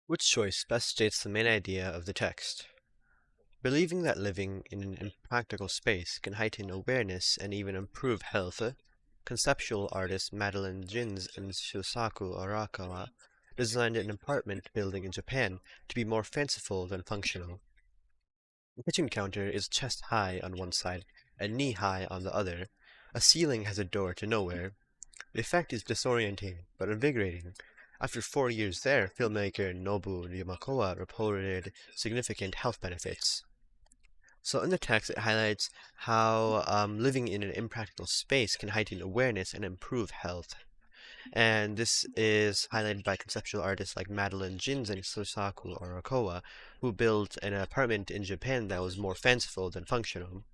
Which choice best states the main idea of the text? Believing that living in an impractical space can heighten awareness and even improve health, conceptual artist Madeline Jins and Shusaku Arakawa designed an apartment building in Japan to be more fanciful than functional. The kitchen counter is chest high on one side and knee high on the other. A ceiling has a door to nowhere. The effect is disorienting but invigorating. After 4 years there, filmmaker Nobu Yamakowa reported significant health benefits. So in the text, it highlights how living in an impractical space can heighten awareness and improve health. And this is highlighted by conceptual artists like Madeline Jins and Sosaku Arakawa, who built an apartment in Japan that was more fanciful than functional.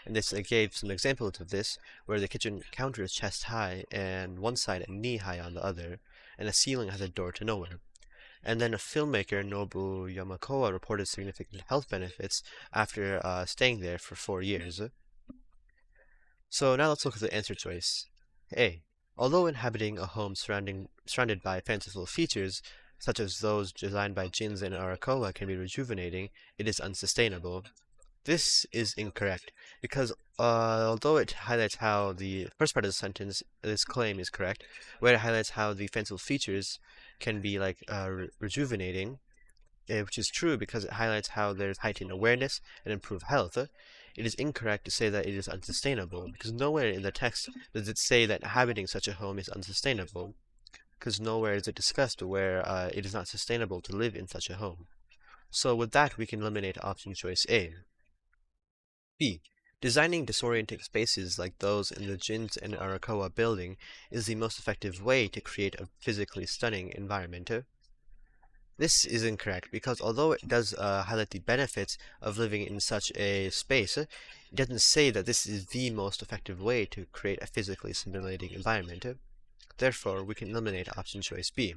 And this gave some examples of this, where the kitchen counter is chest high and one side and knee high on the other, and the ceiling has a door to nowhere. And then a filmmaker, Nobu Yamakowa, reported significant health benefits after staying there for 4 years. So now let's look at the answer choice. A. Although inhabiting a home surrounded by fanciful features, such as those designed by Jins and Arakawa, can be rejuvenating, it is unsustainable. This is incorrect, because although it highlights how the first part of the sentence, this claim is correct, where it highlights how the fanciful features can be like rejuvenating, which is true because it highlights how there's heightened awareness and improved health. It is incorrect to say that it is unsustainable, because nowhere in the text does it say that inhabiting such a home is unsustainable, because nowhere is it discussed where it is not sustainable to live in such a home. So with that, we can eliminate option choice A. B. Designing disorienting spaces like those in the Jins and Arakawa building is the most effective way to create a physically stunning environment. This is incorrect because although it does highlight the benefits of living in such a space, it doesn't say that this is the most effective way to create a physically stimulating environment. Therefore, we can eliminate option choice B.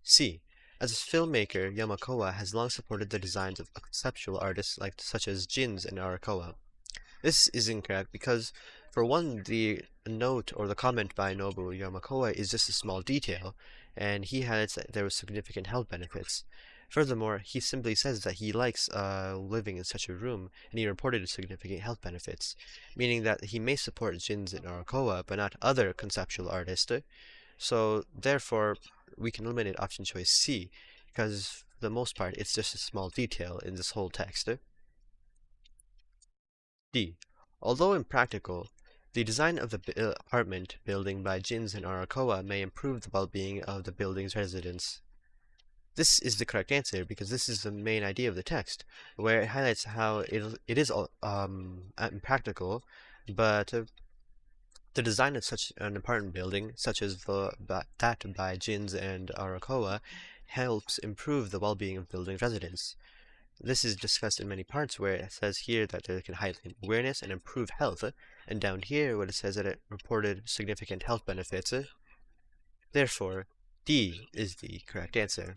C. As a filmmaker, Yamakowa has long supported the designs of conceptual artists such as Jins and Arakawa. This is incorrect because, for one, the note or the comment by Nobu Yamakowa is just a small detail, and he highlights that there were significant health benefits. Furthermore, he simply says that he likes living in such a room, and he reported significant health benefits, meaning that he may support Jins and Arakawa, but not other conceptual artists. So, therefore, we can eliminate option choice C, because for the most part, it's just a small detail in this whole text. D. Although impractical, the design of the apartment building by Jins and Arakawa may improve the well-being of the building's residents. This is the correct answer because this is the main idea of the text, where it highlights how it is impractical, but the design of such an apartment building, such as that by Jins and Arakawa, helps improve the well-being of building residents. This is discussed in many parts where it says here that it can heighten awareness and improve health, and down here where it says that it reported significant health benefits. Therefore, D is the correct answer.